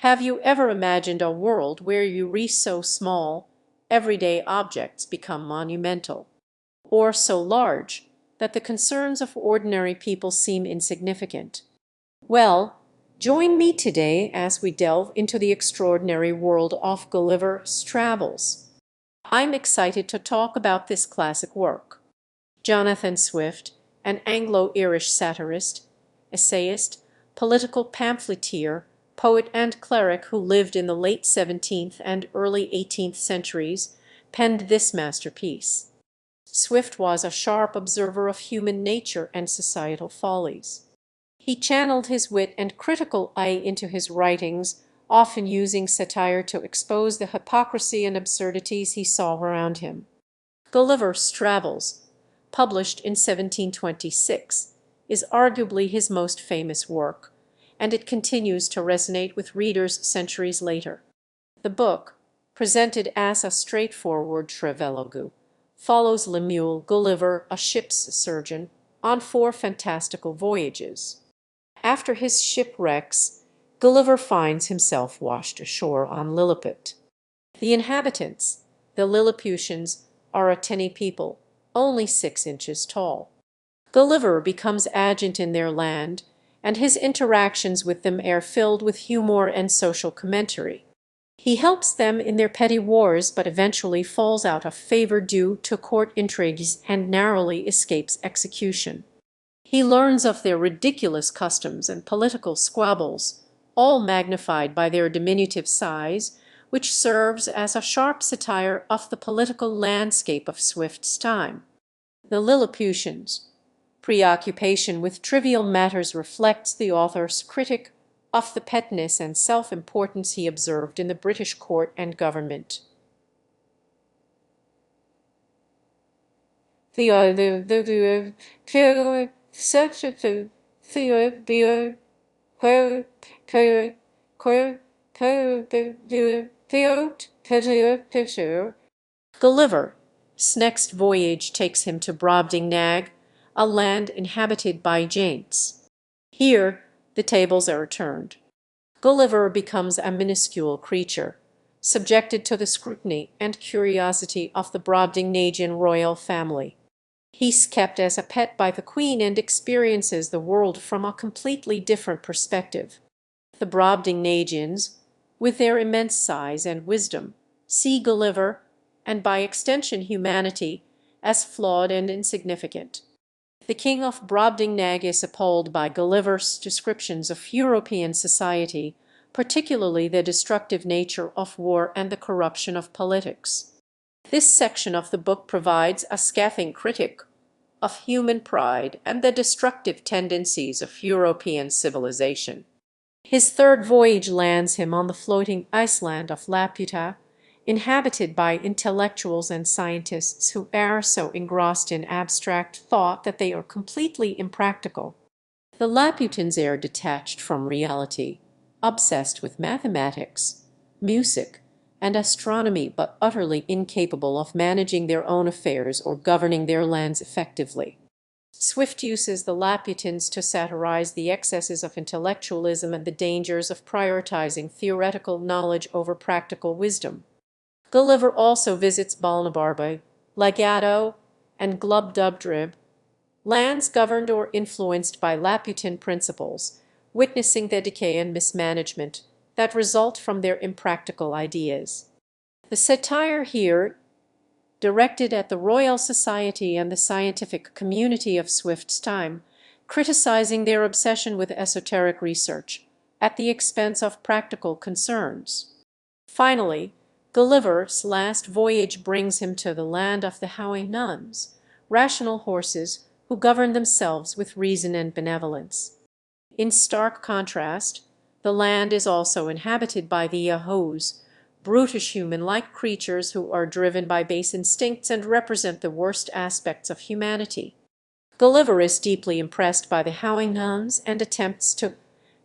Have you ever imagined a world where you re so small, everyday objects become monumental, or so large that the concerns of ordinary people seem insignificant? Well, join me today as we delve into the extraordinary world of Gulliver's Travels. I'm excited to talk about this classic work. Jonathan Swift, an Anglo-Irish satirist, essayist, political pamphleteer, poet and cleric who lived in the late 17th and early 18th centuries, penned this masterpiece. Swift was a sharp observer of human nature and societal follies. He channeled his wit and critical eye into his writings, often using satire to expose the hypocrisy and absurdities he saw around him. Gulliver's Travels, published in 1726, is arguably his most famous work, and it continues to resonate with readers centuries later. The book, presented as a straightforward travelogue, follows Lemuel Gulliver, a ship's surgeon, on four fantastical voyages. After his shipwrecks, Gulliver finds himself washed ashore on Lilliput. The inhabitants, the Lilliputians, are a tinny people, only 6 inches tall. Gulliver becomes agent in their land, and his interactions with them are filled with humor and social commentary. He helps them in their petty wars, but eventually falls out of favor due to court intrigues and narrowly escapes execution. He learns of their ridiculous customs and political squabbles, all magnified by their diminutive size, which serves as a sharp satire of the political landscape of Swift's time. The Lilliputians' preoccupation with trivial matters reflects the author's critic of the pettiness and self-importance he observed in the British court and government. Gulliver's next voyage takes him to Brobdingnag, a land inhabited by Jaints. Here the tables are turned. Gulliver becomes a minuscule creature, subjected to the scrutiny and curiosity of the Brobdingnagian royal family. He's kept as a pet by the queen and experiences the world from a completely different perspective. The Brobdingnagians, with their immense size and wisdom, see Gulliver, and by extension humanity, as flawed and insignificant. The king of Brobdingnag is appalled by Gulliver's descriptions of European society, particularly the destructive nature of war and the corruption of politics. This section of the book provides a scathing critique of human pride and the destructive tendencies of European civilization. His third voyage lands him on the floating iceland of Laputa, inhabited by intellectuals and scientists who are so engrossed in abstract thought that they are completely impractical. The Laputans are detached from reality, obsessed with mathematics, music, and astronomy, but utterly incapable of managing their own affairs or governing their lands effectively. Swift uses the Laputans to satirize the excesses of intellectualism and the dangers of prioritizing theoretical knowledge over practical wisdom. Gulliver also visits Balnabarba, Lagado, and Glubbdubdrib, lands governed or influenced by Laputan principles, witnessing the decay and mismanagement that result from their impractical ideas. The satire here, directed at the Royal Society and the scientific community of Swift's time, criticizing their obsession with esoteric research at the expense of practical concerns. Finally, Gulliver's last voyage brings him to the land of the Howe nuns, rational horses who govern themselves with reason and benevolence. In stark contrast, the land is also inhabited by the Yahoos, brutish human-like creatures who are driven by base instincts and represent the worst aspects of humanity. Gulliver is deeply impressed by the Howe nuns and attempts to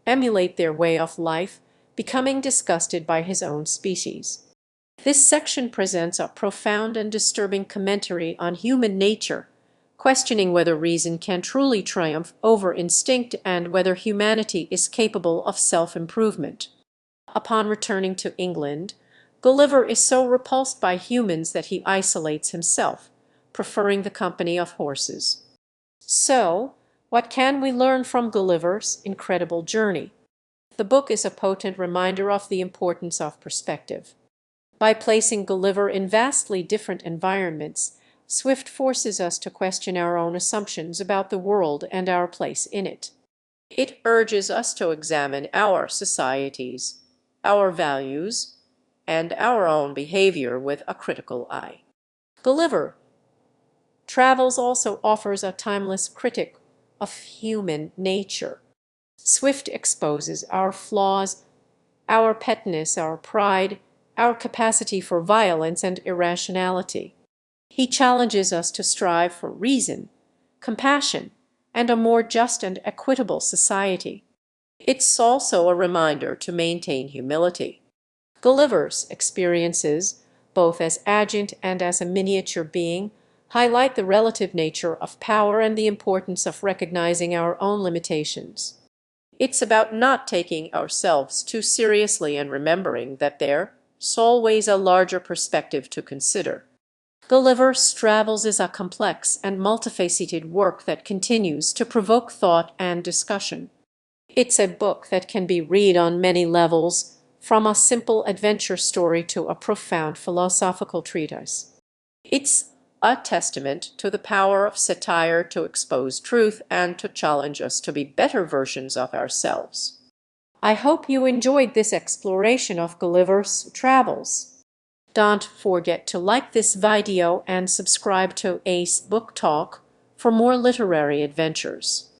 emulate their way of life, becoming disgusted by his own species. This section presents a profound and disturbing commentary on human nature, questioning whether reason can truly triumph over instinct and whether humanity is capable of self-improvement. Upon returning to England, Gulliver is so repulsed by humans that he isolates himself, preferring the company of horses. So, what can we learn from Gulliver's incredible journey? The book is a potent reminder of the importance of perspective. By placing Gulliver in vastly different environments, Swift forces us to question our own assumptions about the world and our place in it. It urges us to examine our societies, our values, and our own behavior with a critical eye. Gulliver Travels also offers a timeless critic of human nature. Swift exposes our flaws, our pettiness, our pride, our capacity for violence and irrationality. He challenges us to strive for reason, compassion, and a more just and equitable society. It's also a reminder to maintain humility. Gulliver's experiences, both as Agent and as a miniature being, highlight the relative nature of power and the importance of recognizing our own limitations. It's about not taking ourselves too seriously and remembering that there's always a larger perspective to consider. Gulliver's Travels is a complex and multifaceted work that continues to provoke thought and discussion. It's a book that can be read on many levels, from a simple adventure story to a profound philosophical treatise. It's a testament to the power of satire to expose truth and to challenge us to be better versions of ourselves. I hope you enjoyed this exploration of Gulliver's Travels. Don't forget to like this video and subscribe to Ace Book Talk for more literary adventures.